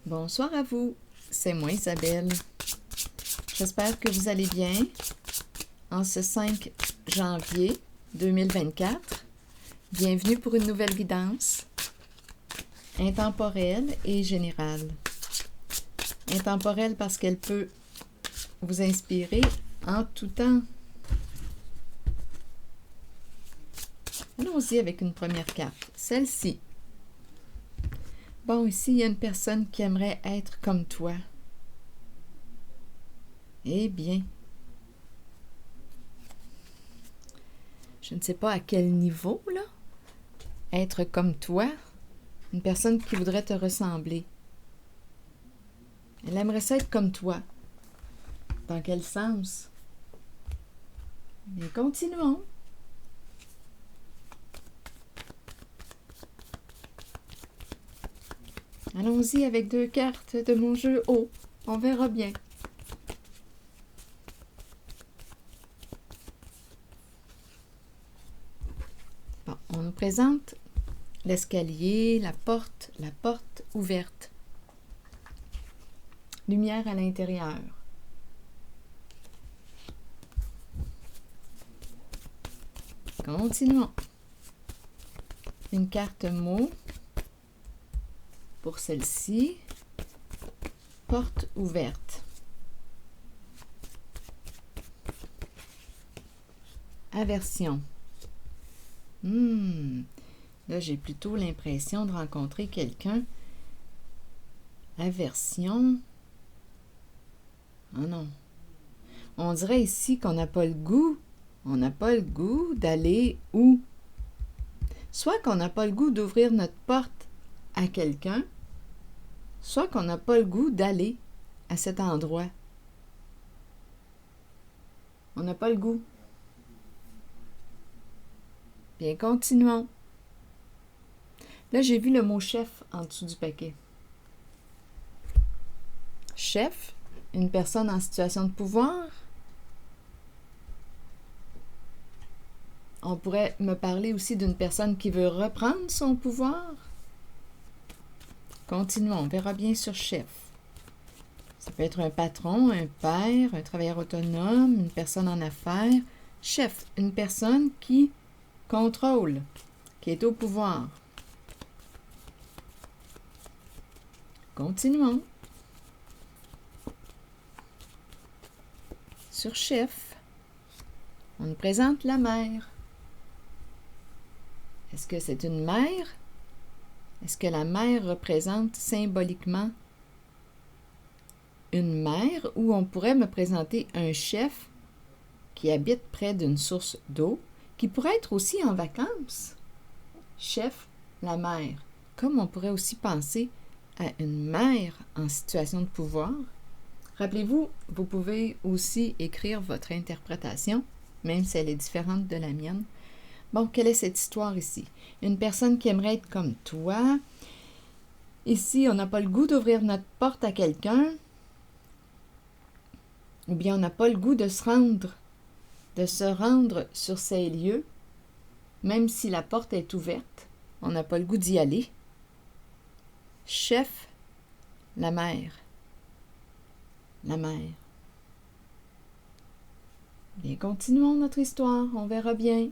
Bonsoir à vous, c'est moi Isabelle. J'espère que vous allez bien en ce 5 janvier 2024. Bienvenue pour une nouvelle guidance intemporelle et générale. Intemporelle parce qu'elle peut vous inspirer en tout temps. Allons-y avec une première carte, celle-ci. Bon, ici, il y a une personne qui aimerait être comme toi. Eh bien, je ne sais pas à quel niveau, là, être comme toi, une personne qui voudrait te ressembler. Elle aimerait ça être comme toi. Dans quel sens? Mais continuons. Allons-y avec 2 cartes de mon jeu haut. On verra bien. Bon, on nous présente l'escalier, la porte ouverte. Lumière à l'intérieur. Continuons. Une carte mot pour celle-ci. Porte ouverte. Aversion. Là, j'ai plutôt l'impression de rencontrer quelqu'un. Aversion. Ah non. On dirait ici qu'on n'a pas le goût. On n'a pas le goût d'aller où? Soit qu'on n'a pas le goût d'ouvrir notre porte à quelqu'un, soit qu'on n'a pas le goût d'aller à cet endroit. On n'a pas le goût. Bien, continuons. Là, j'ai vu le mot chef en dessous du paquet. Chef, une personne en situation de pouvoir. On pourrait me parler aussi d'une personne qui veut reprendre son pouvoir. Continuons, on verra bien sur chef. Ça peut être un patron, un père, un travailleur autonome, une personne en affaires. Chef, une personne qui contrôle, qui est au pouvoir. Continuons. Sur chef, on nous présente la mère. Est-ce que c'est une mère? Est-ce que la mère représente symboliquement une mère ou on pourrait me présenter un chef qui habite près d'une source d'eau, qui pourrait être aussi en vacances? Chef, la mère. Comme on pourrait aussi penser à une mère en situation de pouvoir. Rappelez-vous, vous pouvez aussi écrire votre interprétation, même si elle est différente de la mienne. Bon, quelle est cette histoire ici? Une personne qui aimerait être comme toi. Ici, on n'a pas le goût d'ouvrir notre porte à quelqu'un. Ou bien on n'a pas le goût de se rendre sur ces lieux, même si la porte est ouverte. On n'a pas le goût d'y aller. Chef, la mère. La mère. Bien, continuons notre histoire, on verra bien.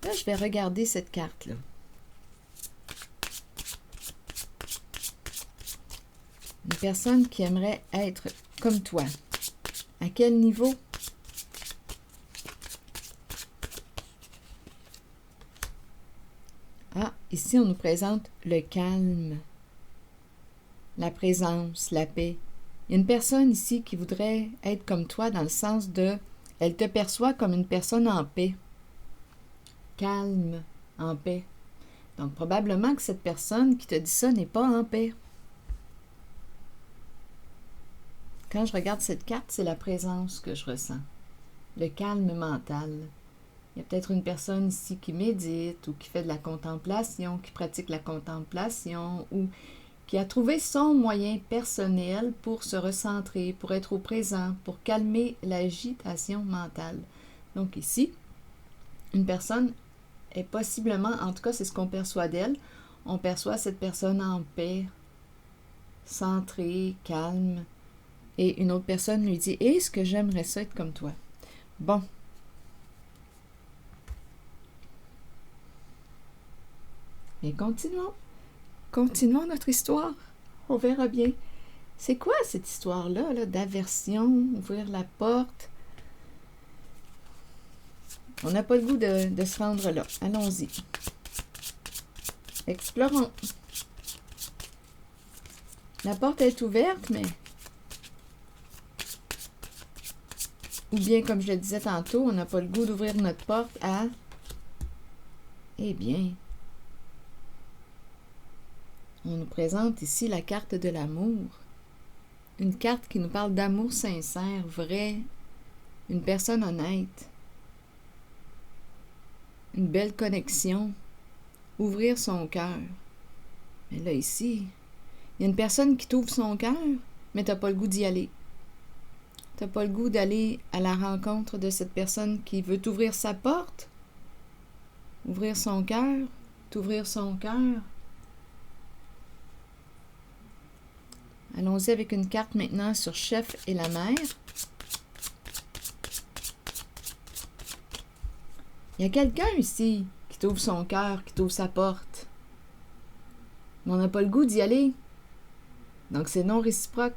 Là, je vais regarder cette carte-là. Une personne qui aimerait être comme toi. À quel niveau? Ah, ici, on nous présente le calme, la présence, la paix. Il y a une personne ici qui voudrait être comme toi dans le sens de, elle te perçoit comme une personne en paix. Calme, en paix. Donc, probablement que cette personne qui te dit ça n'est pas en paix. Quand je regarde cette carte, c'est la présence que je ressens. Le calme mental. Il y a peut-être une personne ici qui médite ou qui fait de la contemplation, qui pratique la contemplation ou qui a trouvé son moyen personnel pour se recentrer, pour être au présent, pour calmer l'agitation mentale. Donc ici, une personne est possiblement, en tout cas c'est ce qu'on perçoit d'elle, on perçoit cette personne en paix, centrée, calme, et une autre personne lui dit « Est-ce que j'aimerais ça être comme toi? » Bon. Mais continuons. Continuons notre histoire. On verra bien. C'est quoi cette histoire-là, là, d'aversion, ouvrir la porte? On n'a pas le goût de se rendre là. Allons-y. Explorons. La porte est ouverte, mais... Ou bien, comme je le disais tantôt, on n'a pas le goût d'ouvrir notre porte à... Eh bien, on nous présente ici la carte de l'amour. Une carte qui nous parle d'amour sincère, vrai, une personne honnête, une belle connexion, ouvrir son cœur. Mais là, ici, il y a une personne qui t'ouvre son cœur, mais tu n'as pas le goût d'y aller. Tu n'as pas le goût d'aller à la rencontre de cette personne qui veut t'ouvrir sa porte, ouvrir son cœur, t'ouvrir son cœur. Allons-y avec une carte maintenant sur Chef et la mère. Il y a quelqu'un ici qui t'ouvre son cœur, qui t'ouvre sa porte. Mais on n'a pas le goût d'y aller. Donc c'est non réciproque.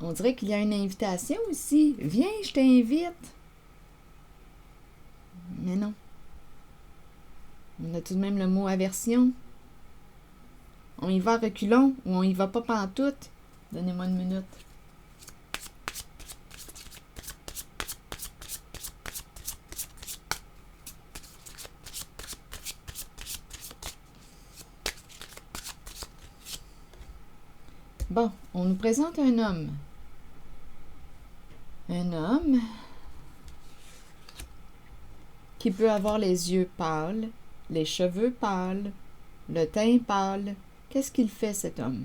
On dirait qu'il y a une invitation ici. Viens, je t'invite. Mais non. On a tout de même le mot aversion. On y va reculons ou on y va pas pantoute. Donnez-moi une minute. Bon, on nous présente un homme. Un homme qui peut avoir les yeux pâles, les cheveux pâles, le teint pâle. Qu'est-ce qu'il fait, cet homme?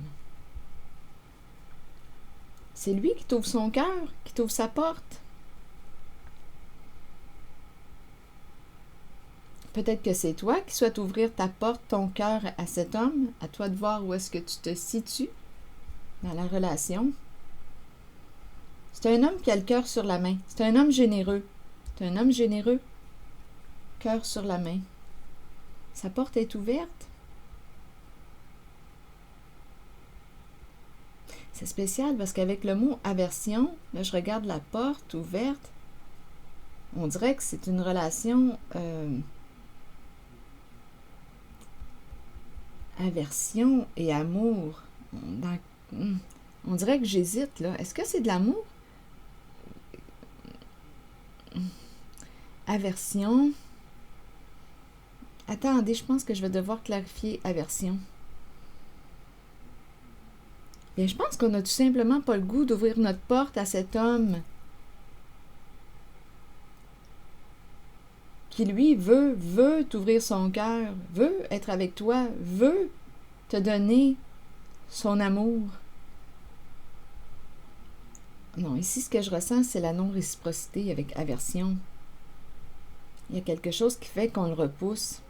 C'est lui qui t'ouvre son cœur, qui t'ouvre sa porte. Peut-être que c'est toi qui souhaites ouvrir ta porte, ton cœur à cet homme. À toi de voir où est-ce que tu te situes dans la relation. C'est un homme qui a le cœur sur la main. C'est un homme généreux. C'est un homme généreux. Cœur sur la main. Sa porte est ouverte. C'est spécial parce qu'avec le mot aversion, là, je regarde la porte ouverte. On dirait que c'est une relation aversion et amour. On dirait que j'hésite, là. Est-ce que c'est de l'amour? Aversion. Attendez, je pense que je vais devoir clarifier aversion. Bien, je pense qu'on n'a tout simplement pas le goût d'ouvrir notre porte à cet homme qui, lui, veut t'ouvrir son cœur, veut être avec toi, veut te donner son amour. Non, ici, ce que je ressens, c'est la non-réciprocité avec aversion. Il y a quelque chose qui fait qu'on le repousse.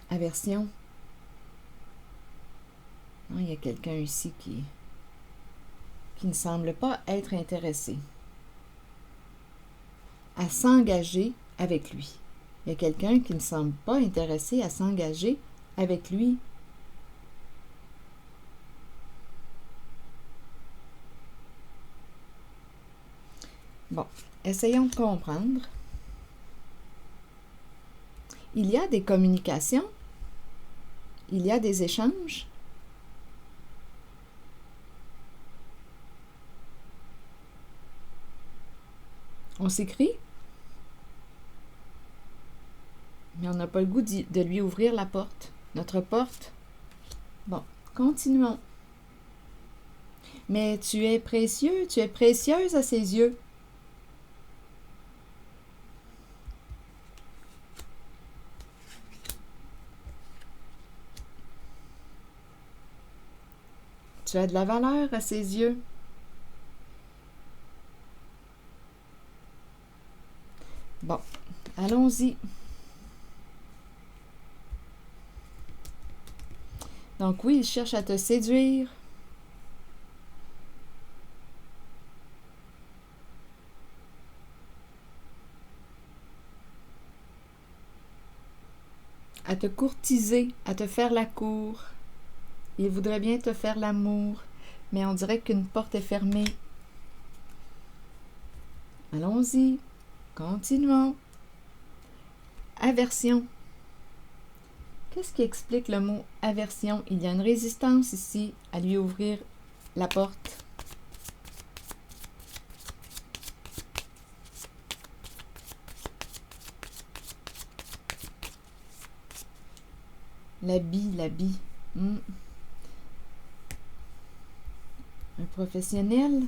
Aversion. Non, il y a quelqu'un ici qui ne semble pas être intéressé à s'engager avec lui. Il y a quelqu'un qui ne semble pas intéressé à s'engager avec lui. Bon, essayons de comprendre. Il y a des communications, il y a des échanges. On s'écrit, mais on n'a pas le goût de lui ouvrir la porte, notre porte. Bon, continuons. Mais tu es précieux, tu es précieuse à ses yeux. Tu as de la valeur à ses yeux. Bon, allons-y. Donc oui, il cherche à te séduire. À te courtiser, à te faire la cour. Il voudrait bien te faire l'amour, mais on dirait qu'une porte est fermée. Allons-y, continuons. Aversion. Qu'est-ce qui explique le mot aversion? Il y a une résistance ici à lui ouvrir la porte. L'habit. Un professionnel.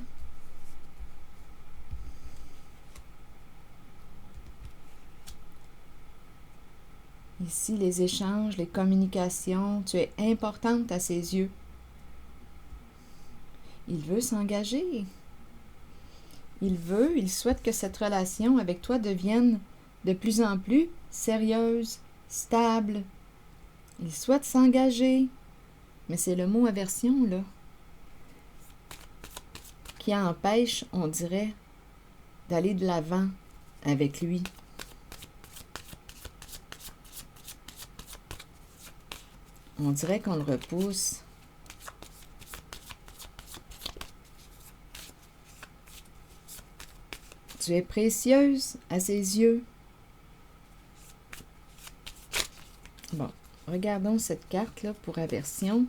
Ici, les échanges, les communications, tu es importante à ses yeux. Il veut s'engager. Il souhaite que cette relation avec toi devienne de plus en plus sérieuse, stable. Il souhaite s'engager. Mais c'est le mot aversion, là, qui empêche, on dirait, d'aller de l'avant avec lui. On dirait qu'on le repousse. Tu es précieuse à ses yeux. Bon, regardons cette carte-là pour aversion.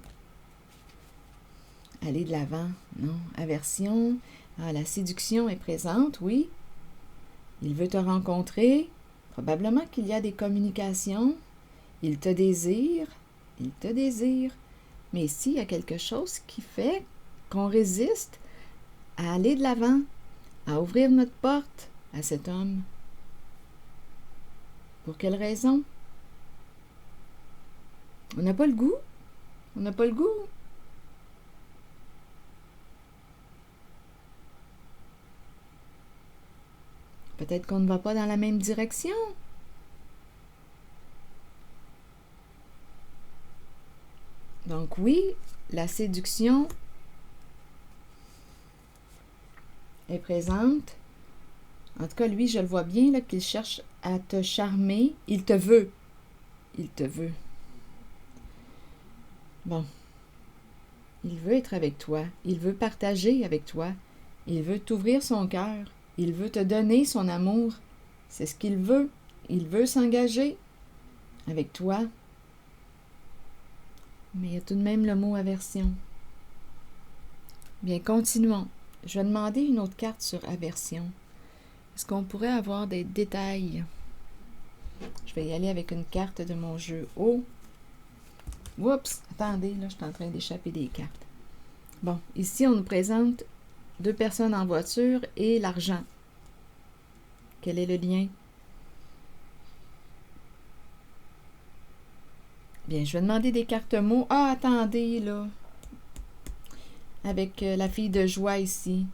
Aller de l'avant, non. Aversion. Ah, la séduction est présente, oui. Il veut te rencontrer. Probablement qu'il y a des communications. Il te désire. Il te désire. Mais ici, il y a quelque chose qui fait qu'on résiste à aller de l'avant, à ouvrir notre porte à cet homme. Pour quelle raison? On n'a pas le goût. On n'a pas le goût. Peut-être qu'on ne va pas dans la même direction. Donc oui, la séduction est présente. En tout cas, lui, je le vois bien, là, qu'il cherche à te charmer. Il te veut. Il te veut. Bon. Il veut être avec toi. Il veut partager avec toi. Il veut t'ouvrir son cœur. Il veut te donner son amour. C'est ce qu'il veut. Il veut s'engager avec toi. Mais il y a tout de même le mot aversion. Bien, continuons. Je vais demander une autre carte sur aversion. Est-ce qu'on pourrait avoir des détails? Je vais y aller avec une carte de mon jeu. Oh! Oups! Attendez, là, je suis en train d'échapper des cartes. Bon, ici, on nous présente 2 personnes en voiture et l'argent. Quel est le lien? Bien, je vais demander des cartes mots. Ah, attendez, là. Avec la fille de joie ici.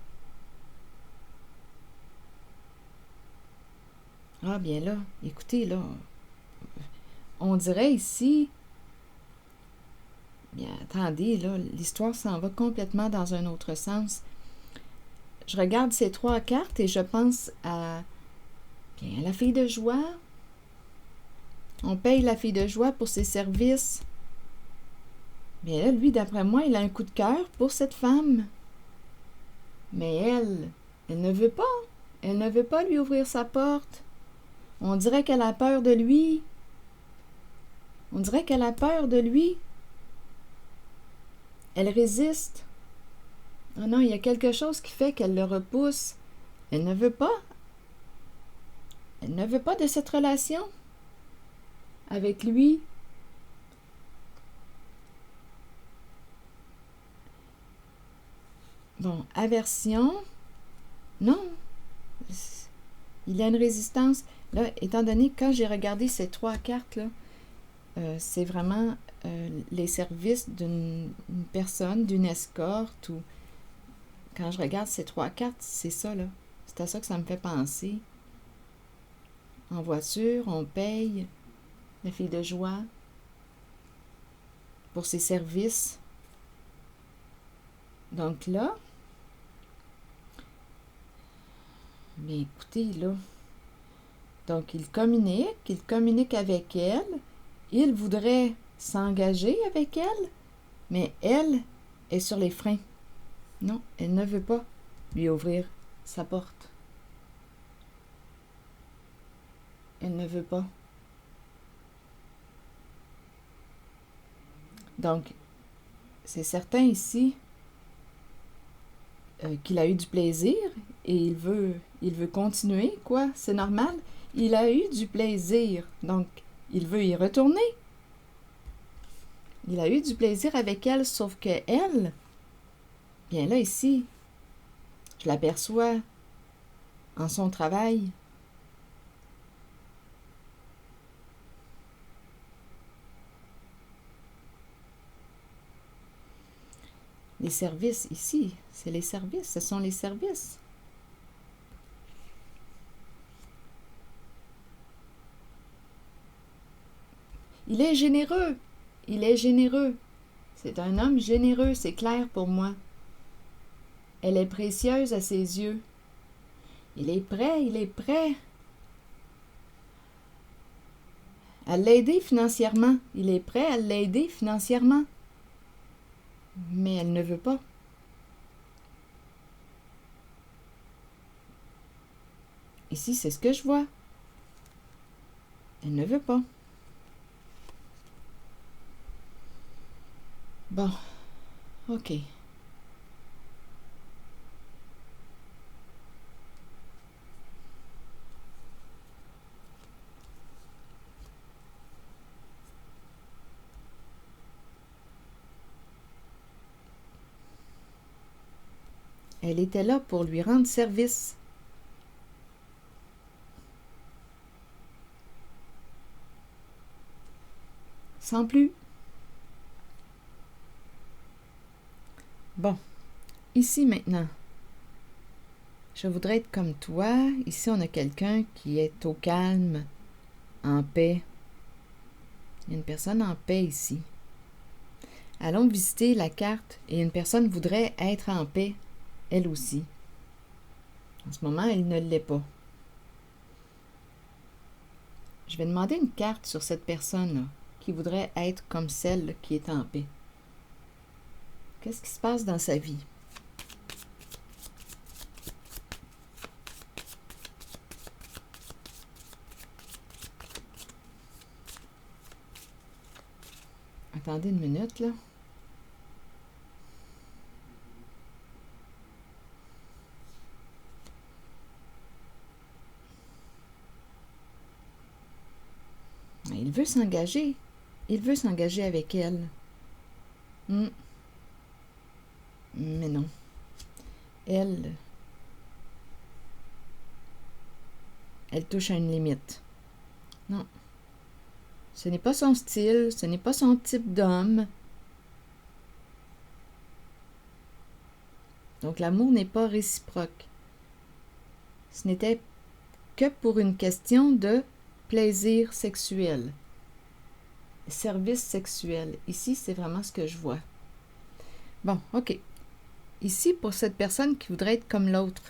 Ah, bien là, écoutez, là. On dirait ici... Bien, attendez, là, l'histoire s'en va complètement dans un autre sens. Je regarde ces 3 cartes et je pense à... Bien, la fille de joie. On paye la fille de joie pour ses services. Bien là, lui, d'après moi, il a un coup de cœur pour cette femme. Mais elle ne veut pas. Elle ne veut pas lui ouvrir sa porte. On dirait qu'elle a peur de lui. On dirait qu'elle a peur de lui. Elle résiste. Ah non, il y a quelque chose qui fait qu'elle le repousse. Elle ne veut pas. Elle ne veut pas de cette relation avec lui. Bon, aversion. Non. Il y a une résistance. Là, étant donné que quand j'ai regardé ces 3 cartes-là, c'est vraiment les services d'une personne, d'une escorte. Ou quand je regarde ces 3 cartes, c'est ça, là. C'est à ça que ça me fait penser. en voiture, on paye la fille de joie pour ses services. Donc là, mais écoutez, là, donc il communique avec elle, il voudrait s'engager avec elle, mais elle est sur les freins. Non, elle ne veut pas lui ouvrir sa porte. Elle ne veut pas. Donc, c'est certain ici qu'il a eu du plaisir et il veut continuer, quoi. C'est normal. Il a eu du plaisir, donc il veut y retourner. Il a eu du plaisir avec elle, sauf que elle, bien là, ici, je l'aperçois en son travail. Les services, ici, c'est les services, ce sont les services. Il est généreux, il est généreux. C'est un homme généreux, c'est clair pour moi. Elle est précieuse à ses yeux. Il est prêt à l'aider financièrement. Il est prêt à l'aider financièrement. Mais elle ne veut pas. Ici, c'est ce que je vois. Elle ne veut pas. Bon, ok. Elle était là pour lui rendre service. Sans plus. Bon, ici maintenant, je voudrais être comme toi. Ici, on a quelqu'un qui est au calme, en paix. Il y a une personne en paix ici. Allons visiter la carte et une personne voudrait être en paix, elle aussi. En ce moment, elle ne l'est pas. Je vais demander une carte sur cette personne-là qui voudrait être comme celle qui est en paix. Qu'est-ce qui se passe dans sa vie? Attendez une minute, là. Il veut s'engager. Il veut s'engager avec elle. Mais non. Elle touche à une limite. Non. Ce n'est pas son style, ce n'est pas son type d'homme. Donc l'amour n'est pas réciproque. Ce n'était que pour une question de plaisir sexuel. Service sexuel. Ici, c'est vraiment ce que je vois. Bon, ok. Ici, pour cette personne qui voudrait être comme l'autre,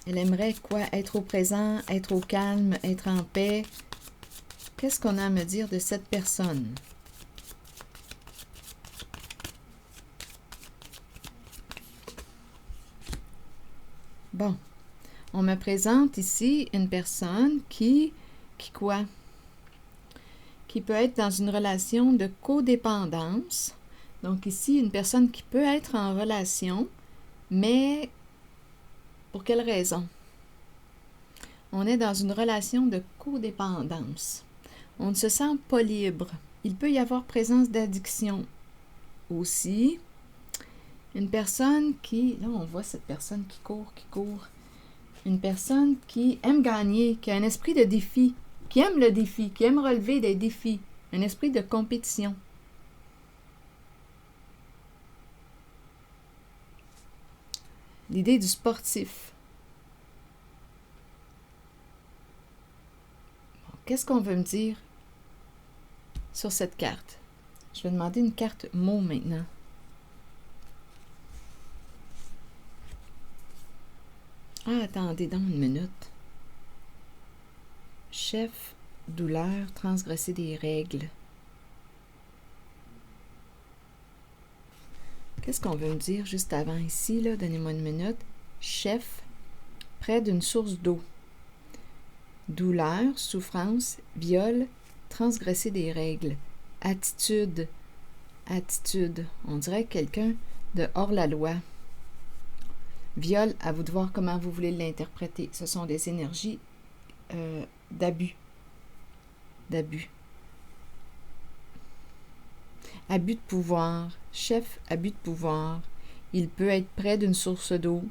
elle aimerait quoi? Être au présent, être au calme, être en paix. Qu'est-ce qu'on a à me dire de cette personne? Bon, on me présente ici une personne qui quoi? Qui peut être dans une relation de codépendance. Donc ici, une personne qui peut être en relation, mais pour quelle raison? On est dans une relation de codépendance. On ne se sent pas libre. Il peut y avoir présence d'addiction aussi. Une personne qui... Là, on voit cette personne qui court. Une personne qui aime gagner, qui a un esprit de défi, qui aime le défi, qui aime relever des défis, un esprit de compétition. L'idée du sportif. qu'est-ce qu'on veut me dire sur cette carte? Je vais demander une carte mot maintenant. Ah, attendez donc une minute. Chef, douleur, transgresser des règles. Qu'est-ce qu'on veut me dire juste avant ici, là? Donnez-moi une minute. Chef, près d'une source d'eau. Douleur, souffrance, viol, transgresser des règles. Attitude, attitude. On dirait quelqu'un de hors la loi. Viol, à vous de voir comment vous voulez l'interpréter. Ce sont des énergies d'abus. D'abus. Abus de pouvoir. Chef, abus de pouvoir. Il peut être près d'une source d'eau.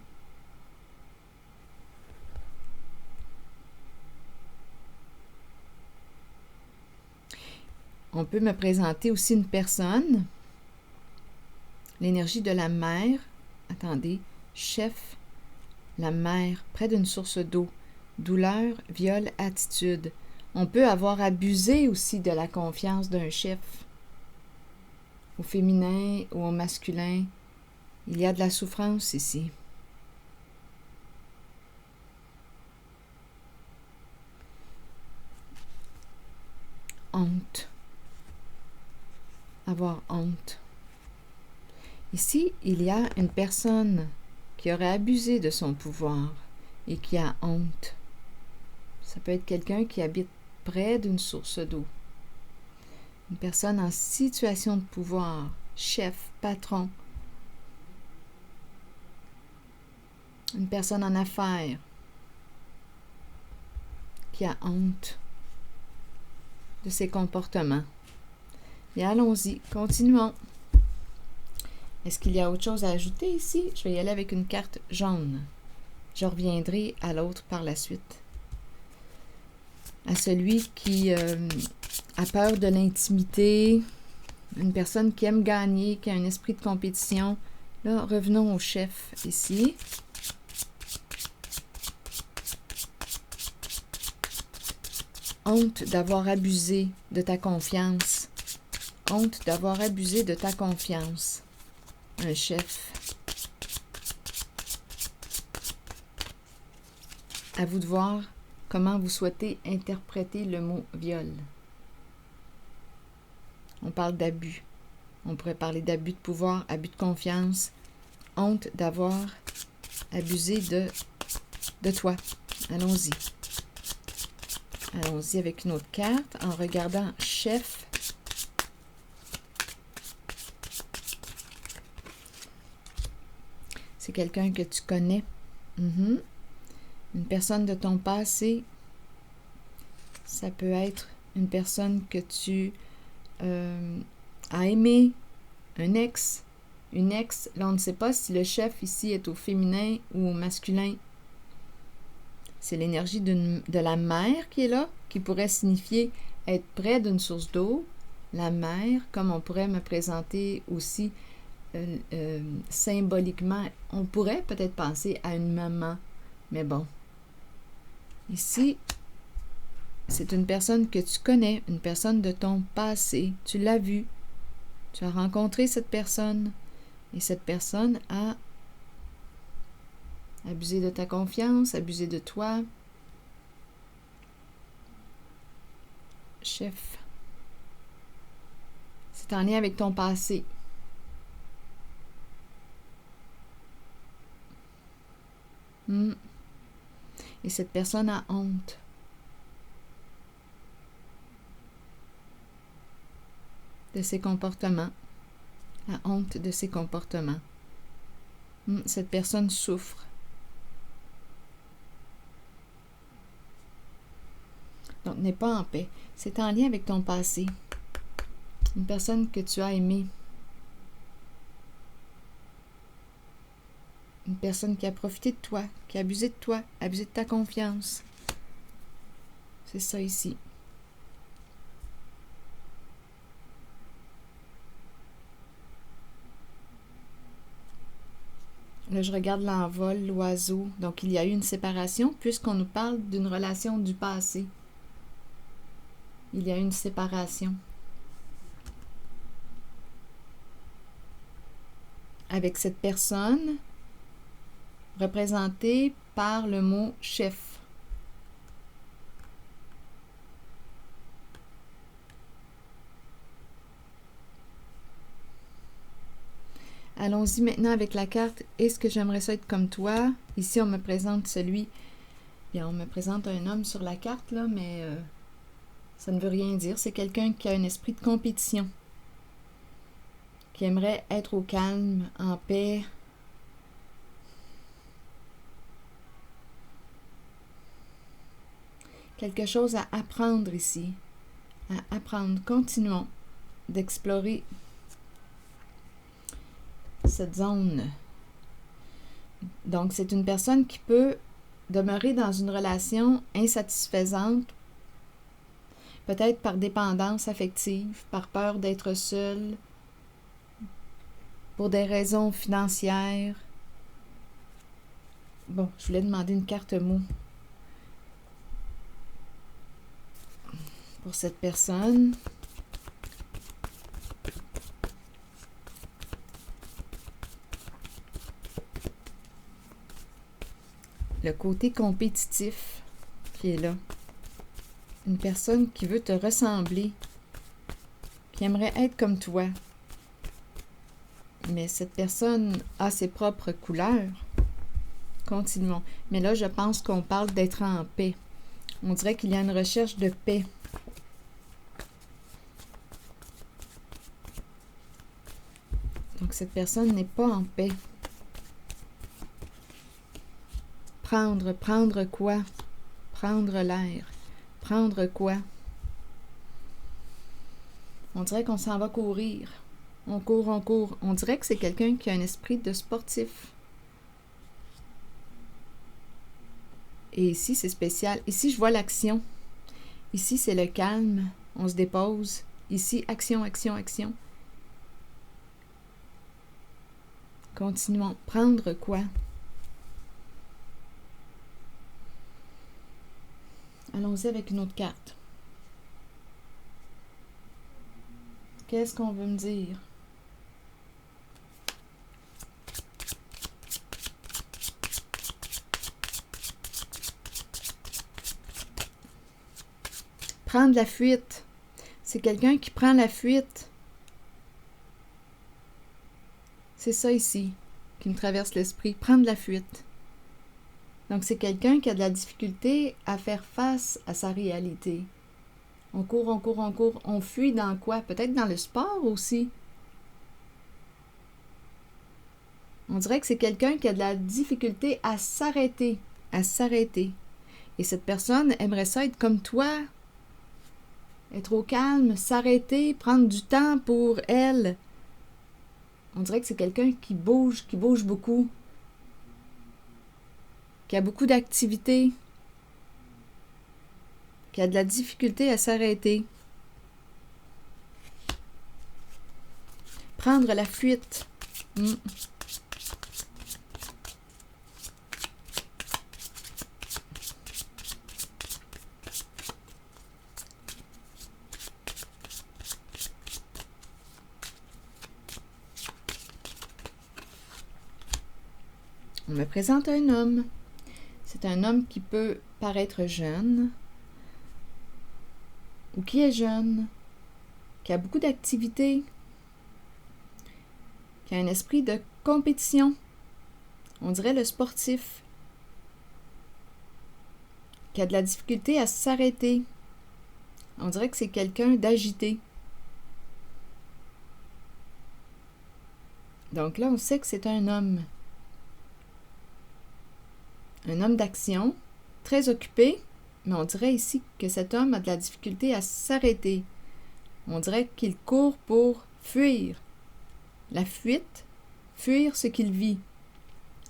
On peut me présenter aussi une personne. L'énergie de la mer. Attendez. Chef, la mer, près d'une source d'eau. Douleur, viol, attitude. On peut avoir abusé aussi de la confiance d'un chef. Au féminin ou au masculin. Il y a de la souffrance ici. Honte. Avoir honte. Ici, il y a une personne qui aurait abusé de son pouvoir et qui a honte. Ça peut être quelqu'un qui habite près d'une source d'eau. Une personne en situation de pouvoir, chef, patron. Une personne en affaires qui a honte de ses comportements. Et allons-y, continuons. Est-ce qu'il y a autre chose à ajouter ici? Je vais y aller avec une carte jaune. Je reviendrai à l'autre par la suite. À celui qui a peur de l'intimité, une personne qui aime gagner, qui a un esprit de compétition. Là, revenons au chef ici. Honte d'avoir abusé de ta confiance. Honte d'avoir abusé de ta confiance. Un chef. À vous de voir comment vous souhaitez interpréter le mot viol. On parle d'abus. On pourrait parler d'abus de pouvoir, abus de confiance, honte d'avoir abusé de toi. Allons-y. Allons-y avec une autre carte en regardant chef. C'est quelqu'un que tu connais. Une personne de ton passé. Ça peut être une personne que tu as aimé, un ex, une ex. Là, on ne sait pas si le chef ici est au féminin ou au masculin. C'est l'énergie de la mer qui est là, qui pourrait signifier être près d'une source d'eau. La mer, comme on pourrait me présenter aussi symboliquement, on pourrait peut-être penser à une maman, mais bon. Ici, c'est une personne que tu connais, une personne de ton passé. Tu l'as vue, tu as rencontré cette personne, et cette personne a abusé de ta confiance, abusé de toi. Chef. C'est en lien avec ton passé. Et cette personne a honte. De ses comportements. A honte de ses comportements. Cette personne souffre. Donc, n'est pas en paix. C'est en lien avec ton passé. Une personne que tu as aimée. Une personne qui a profité de toi, qui a abusé de toi, abusé de ta confiance. C'est ça ici. Là, je regarde l'envol, l'oiseau. Donc, il y a eu une séparation puisqu'on nous parle d'une relation du passé. il y a une séparation. Avec cette personne représentée par le mot chef. Allons-y maintenant avec la carte « Est-ce que j'aimerais ça être comme toi? » Ici, on me présente on me présente un homme sur la carte, là, mais ça ne veut rien dire. C'est quelqu'un qui a un esprit de compétition, qui aimerait être au calme, en paix. Quelque chose à apprendre ici. À apprendre. Continuons d'explorer cette zone. Donc, c'est une personne qui peut demeurer dans une relation insatisfaisante, peut-être par dépendance affective, par peur d'être seule, pour des raisons financières. Bon, je voulais demander une carte mot pour cette personne. Le côté compétitif qui est là. Une personne qui veut te ressembler, qui aimerait être comme toi. Mais cette personne a ses propres couleurs. Continuons. Mais là, je pense qu'on parle d'être en paix. On dirait qu'il y a une recherche de paix. Donc, cette personne n'est pas en paix. Prendre quoi? Prendre l'air. Prendre quoi? On dirait qu'on s'en va courir. On court, on court. On dirait que c'est quelqu'un qui a un esprit de sportif. Et ici, c'est spécial. Ici, je vois l'action. Ici, c'est le calme. On se dépose. Ici, action, action, action. Continuons. Prendre quoi? Allons-y avec une autre carte. Qu'est-ce qu'on veut me dire? Prendre la fuite. C'est quelqu'un qui prend la fuite. C'est ça ici qui me traverse l'esprit. Prendre la fuite. Donc, c'est quelqu'un qui a de la difficulté à faire face à sa réalité. On court, on court, on court. On fuit dans quoi? Peut-être dans le sport aussi. On dirait que c'est quelqu'un qui a de la difficulté à s'arrêter. À s'arrêter. Et cette personne aimerait ça être comme toi. Être au calme, s'arrêter, prendre du temps pour elle. On dirait que c'est quelqu'un qui bouge beaucoup. Qui a beaucoup d'activités, qui a de la difficulté à s'arrêter. Prendre la fuite. On me présente un homme. C'est un homme qui peut paraître jeune, ou qui est jeune, qui a beaucoup d'activités, qui a un esprit de compétition. On dirait le sportif, qui a de la difficulté à s'arrêter. On dirait que c'est quelqu'un d'agité. Donc là, on sait que c'est un homme. Un homme d'action, très occupé, mais on dirait ici que cet homme a de la difficulté à s'arrêter. On dirait qu'il court pour fuir. La fuite, fuir ce qu'il vit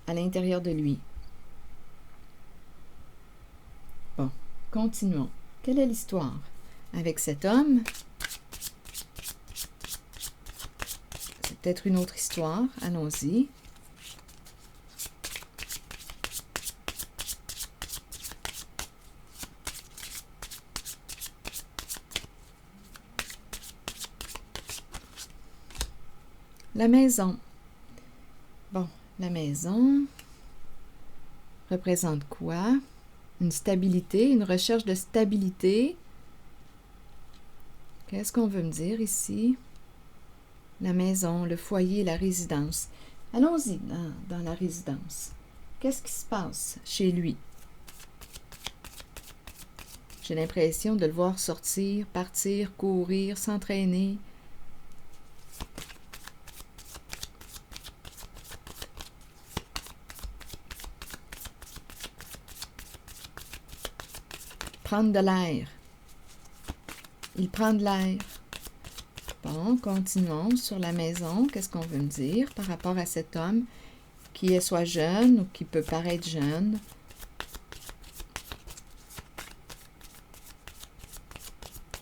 à l'intérieur de lui. Bon, continuons. Quelle est l'histoire avec cet homme? C'est peut-être une autre histoire. Allons-y. La maison. Bon, la maison représente quoi? Une stabilité, une recherche de stabilité. Qu'est-ce qu'on veut me dire ici? La maison, le foyer, la résidence. Allons-y dans la résidence. Qu'est-ce qui se passe chez lui? J'ai l'impression de le voir sortir, partir, courir, s'entraîner. Prendre de l'air. Il prend de l'air. Bon, continuons sur la maison. Qu'est-ce qu'on veut me dire par rapport à cet homme qui est soit jeune ou qui peut paraître jeune?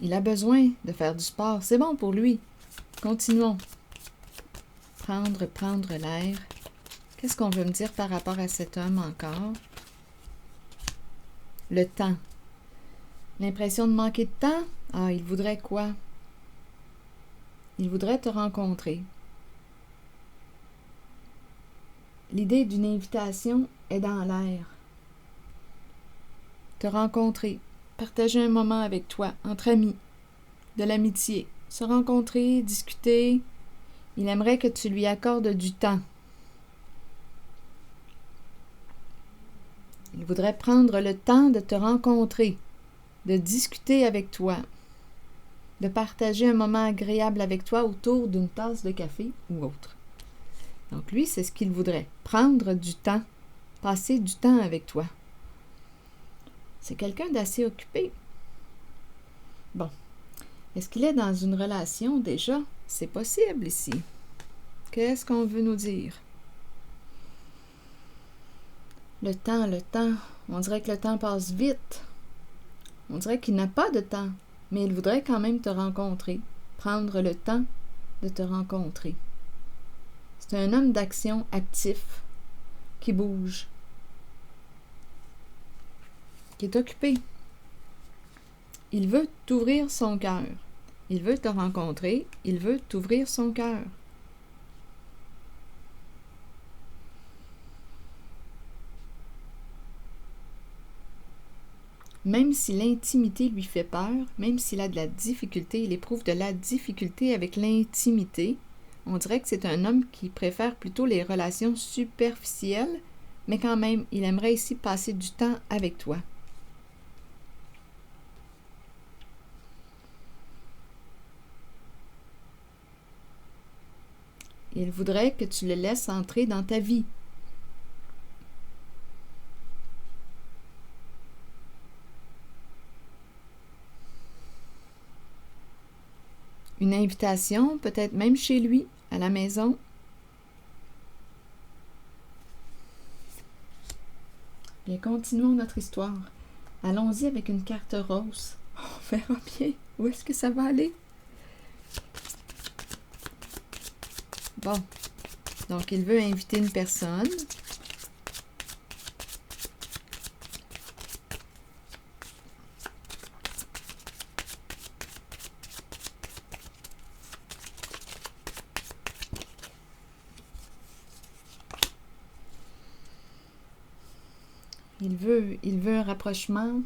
Il a besoin de faire du sport. C'est bon pour lui. Continuons. Prendre l'air. Qu'est-ce qu'on veut me dire par rapport à cet homme encore? Le temps. L'impression de manquer de temps? Ah, il voudrait quoi? Il voudrait te rencontrer. L'idée d'une invitation est dans l'air. Te rencontrer, partager un moment avec toi, entre amis, de l'amitié, se rencontrer, discuter. Il aimerait que tu lui accordes du temps. Il voudrait prendre le temps de te rencontrer, de discuter avec toi, de partager un moment agréable avec toi autour d'une tasse de café ou autre. Donc lui, c'est ce qu'il voudrait, prendre du temps, passer du temps avec toi. C'est quelqu'un d'assez occupé. Bon, est-ce qu'il est dans une relation déjà? C'est possible ici. Qu'est-ce qu'on veut nous dire? Le temps, on dirait que le temps passe vite. On dirait qu'il n'a pas de temps, mais il voudrait quand même te rencontrer, prendre le temps de te rencontrer. C'est un homme d'action actif, qui bouge, qui est occupé. Il veut t'ouvrir son cœur. Il veut te rencontrer, il veut t'ouvrir son cœur. Même si l'intimité lui fait peur, même s'il a de la difficulté, il éprouve de la difficulté avec l'intimité, on dirait que c'est un homme qui préfère plutôt les relations superficielles, mais quand même, il aimerait ici passer du temps avec toi. Il voudrait que tu le laisses entrer dans ta vie. Une invitation, peut-être même chez lui, à la maison. Bien, continuons notre histoire. Allons-y avec une carte rose. On verra bien où est-ce que ça va aller. Bon, donc il veut inviter une personne. Il veut un rapprochement,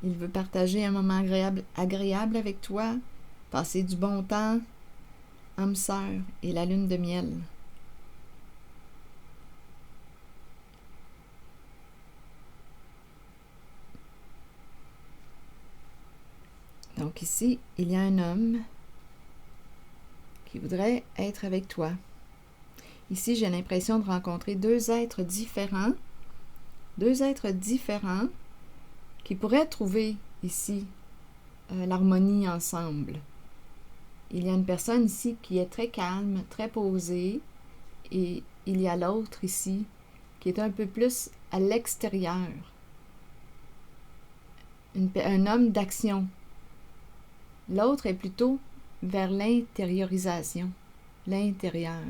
il veut partager un moment agréable avec toi, passer du bon temps, âme sœur et la lune de miel. Donc ici, il y a un homme qui voudrait être avec toi. Ici, j'ai l'impression de rencontrer deux êtres différents qui pourraient trouver ici l'harmonie ensemble. Il y a une personne ici qui est très calme, très posée, et il y a l'autre ici qui est un peu plus à l'extérieur. Un homme d'action. L'autre est plutôt vers l'intériorisation, l'intérieur.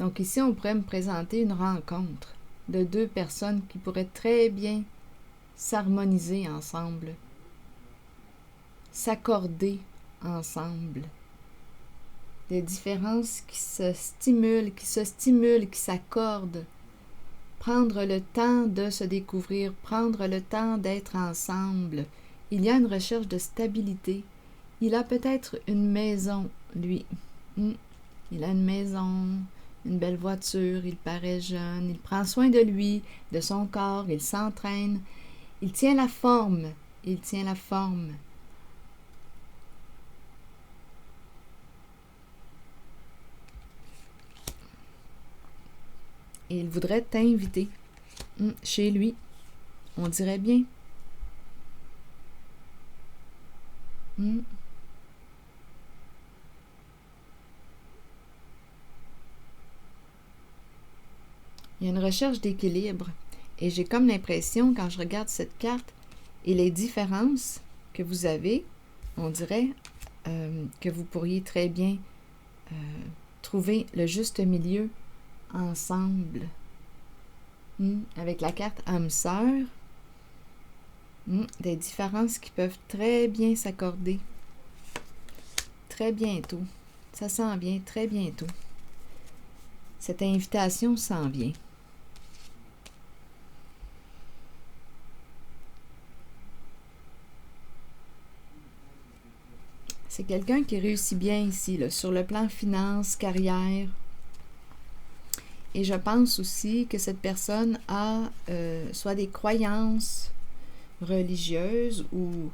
Donc ici, on pourrait me présenter une rencontre de deux personnes qui pourraient très bien s'harmoniser ensemble, s'accorder ensemble. des différences qui se stimulent, qui s'accordent. Prendre le temps de se découvrir, prendre le temps d'être ensemble. Il y a une recherche de stabilité. Il a peut-être une maison, lui. Il a une maison, une belle voiture, il paraît jeune, il prend soin de lui, de son corps, il s'entraîne. Il tient la forme, il tient la forme. Et il voudrait t'inviter chez lui, on dirait bien. Il y a une recherche d'équilibre. Et j'ai comme l'impression, quand je regarde cette carte et les différences que vous avez, on dirait que vous pourriez très bien trouver le juste milieu ensemble. Avec la carte âme sœur, des différences qui peuvent très bien s'accorder. Très bientôt. Ça s'en vient très bientôt. Cette invitation s'en vient. C'est quelqu'un qui réussit bien ici, là, sur le plan finance, carrière. Et je pense aussi que cette personne a soit des croyances religieuses ou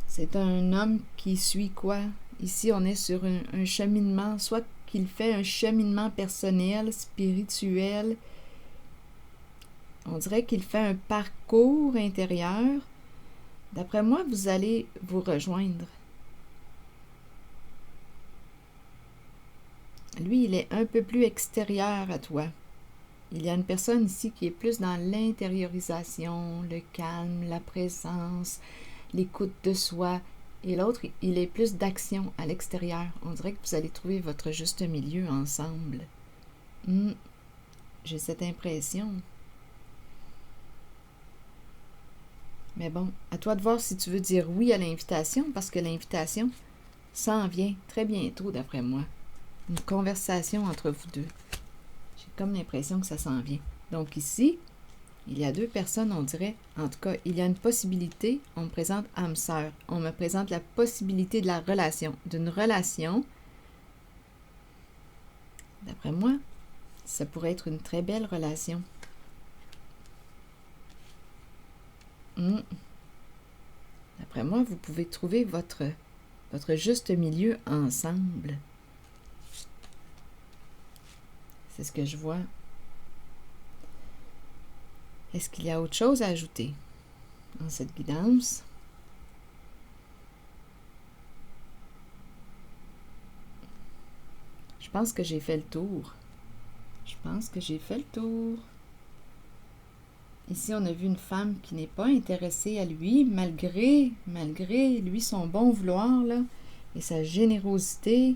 c'est un homme qui suit quoi? Ici, on est sur un cheminement, soit qu'il fait un cheminement personnel, spirituel. On dirait qu'il fait un parcours intérieur. D'après moi, vous allez vous rejoindre. Lui, il est un peu plus extérieur à toi. Il y a une personne ici qui est plus dans l'intériorisation, le calme, la présence, l'écoute de soi. Et l'autre, il est plus d'action à l'extérieur. On dirait que vous allez trouver votre juste milieu ensemble. J'ai cette impression. Mais bon, à toi de voir si tu veux dire oui à l'invitation, parce que l'invitation s'en vient très bientôt, d'après moi. Une conversation entre vous deux. J'ai comme l'impression que ça s'en vient. Donc ici, il y a deux personnes, on dirait, en tout cas, il y a une possibilité, on me présente âme sœur, on me présente la possibilité de la relation, d'une relation. D'après moi, ça pourrait être une très belle relation. D'après moi, vous pouvez trouver votre juste milieu ensemble. C'est ce que je vois. Est-ce qu'il y a autre chose à ajouter dans cette guidance? Je pense que j'ai fait le tour. Ici, on a vu une femme qui n'est pas intéressée à lui, malgré lui son bon vouloir là, et sa générosité.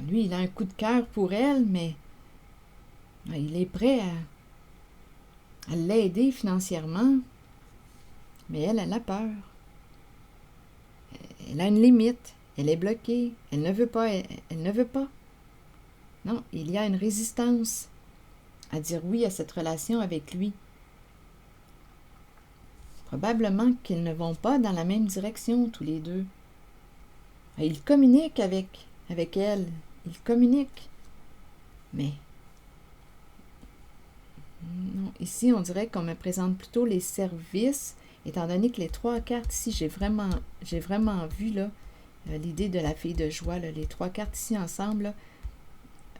Lui, il a un coup de cœur pour elle, mais il est prêt à l'aider financièrement. Mais elle a peur. Elle a une limite. Elle est bloquée. Elle ne veut pas. Elle ne veut pas. Non, il y a une résistance à dire oui à cette relation avec lui. Probablement qu'ils ne vont pas dans la même direction, tous les deux. Il communique avec elle. Il communique. Mais non, ici, on dirait qu'on me présente plutôt les services, étant donné que les trois cartes ici, j'ai vraiment vu là l'idée de la fille de joie, là, les trois cartes ici ensemble,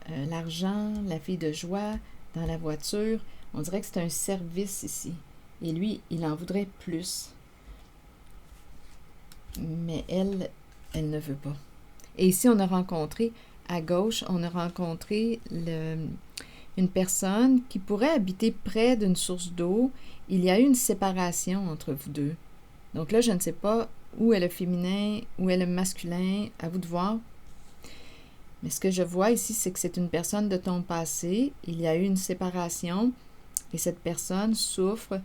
l'argent, la fille de joie, dans la voiture, on dirait que c'est un service ici. Et lui, il en voudrait plus. Mais elle ne veut pas. Et ici, on a rencontré, à gauche, on a rencontré une personne qui pourrait habiter près d'une source d'eau. Il y a eu une séparation entre vous deux. Donc là, je ne sais pas où est le féminin, où est le masculin, à vous de voir. Mais ce que je vois ici, c'est que c'est une personne de ton passé. Il y a eu une séparation et cette personne souffre,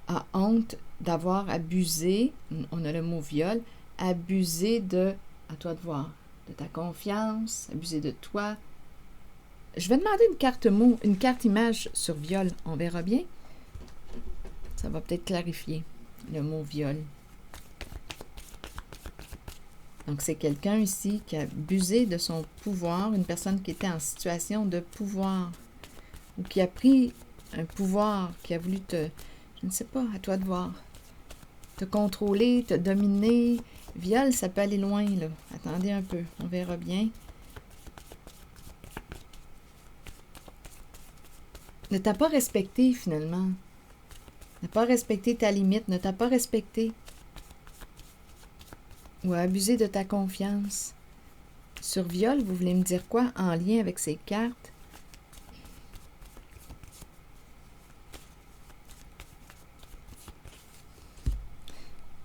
a honte d'avoir abusé, on a le mot viol, abusé de, à toi de voir, de ta confiance, abuser de toi. Je vais demander une carte image sur viol. On verra bien. Ça va peut-être clarifier le mot viol. Donc, c'est quelqu'un ici qui a abusé de son pouvoir, une personne qui était en situation de pouvoir ou qui a pris un pouvoir, qui a voulu je ne sais pas, à toi de voir, te contrôler, te dominer. Viol, ça peut aller loin, là. Attendez un peu, on verra bien. Ne t'a pas respecté, finalement. Ne pas respecté ta limite, ne t'a pas respecté. Ou a abusé de ta confiance. Sur viol, vous voulez me dire quoi en lien avec ces cartes?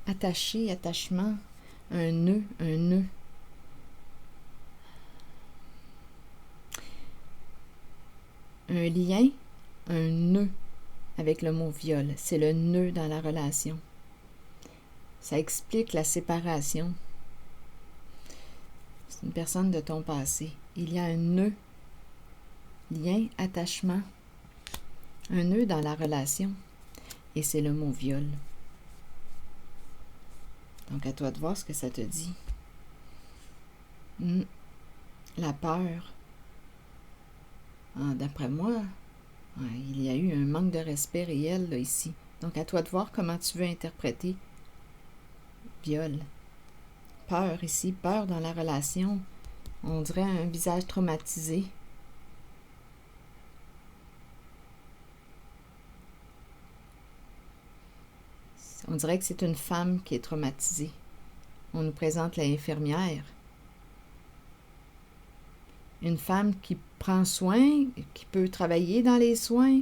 Attaché, attachement, un nœud, un nœud. Un lien, un nœud avec le mot viol. C'est le nœud dans la relation. Ça explique la séparation. C'est une personne de ton passé. Il y a un nœud, lien, attachement, un nœud dans la relation. Et c'est le mot viol. Donc, à toi de voir ce que ça te dit. La peur. D'après moi, il y a eu un manque de respect réel là, ici. Donc, à toi de voir comment tu veux interpréter viol. Peur ici, peur dans la relation. On dirait un visage traumatisé. On dirait que c'est une femme qui est traumatisée. On nous présente l'infirmière. Une femme qui prend soin, qui peut travailler dans les soins.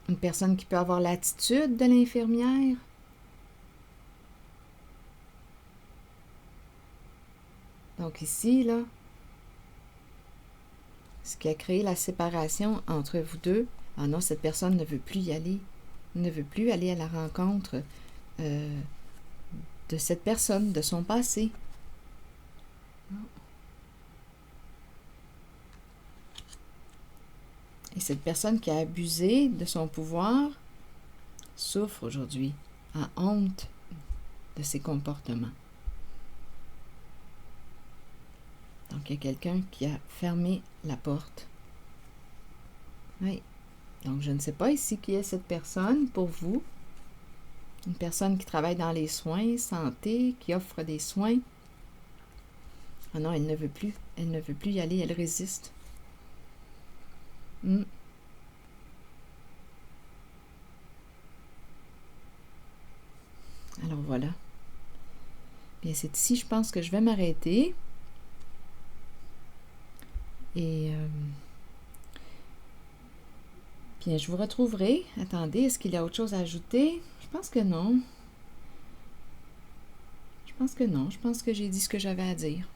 Une personne qui peut avoir l'attitude de l'infirmière. Donc ici, là, ce qui a créé la séparation entre vous deux. Ah non, cette personne ne veut plus y aller. Ne veut plus aller à la rencontre de cette personne, de son passé. Non. Et cette personne qui a abusé de son pouvoir souffre aujourd'hui, a honte de ses comportements. Donc, il y a quelqu'un qui a fermé la porte. Oui. Donc, je ne sais pas ici qui est cette personne pour vous. Une personne qui travaille dans les soins, santé, qui offre des soins. Ah non, elle ne veut plus. Elle ne veut plus y aller, elle résiste. Alors voilà. Bien, c'est ici, je pense que je vais m'arrêter. Et bien, je vous retrouverai. Attendez, est-ce qu'il y a autre chose à ajouter? Je pense que non. Je pense que non. Je pense que j'ai dit ce que j'avais à dire.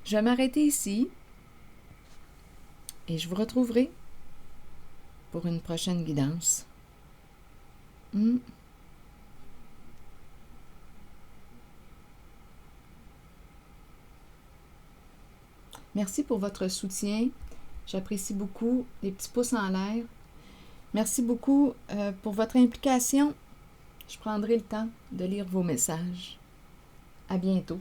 Je vais m'arrêter ici. Et je vous retrouverai pour une prochaine guidance. Merci pour votre soutien. J'apprécie beaucoup les petits pouces en l'air. Merci beaucoup pour votre implication. Je prendrai le temps de lire vos messages. À bientôt.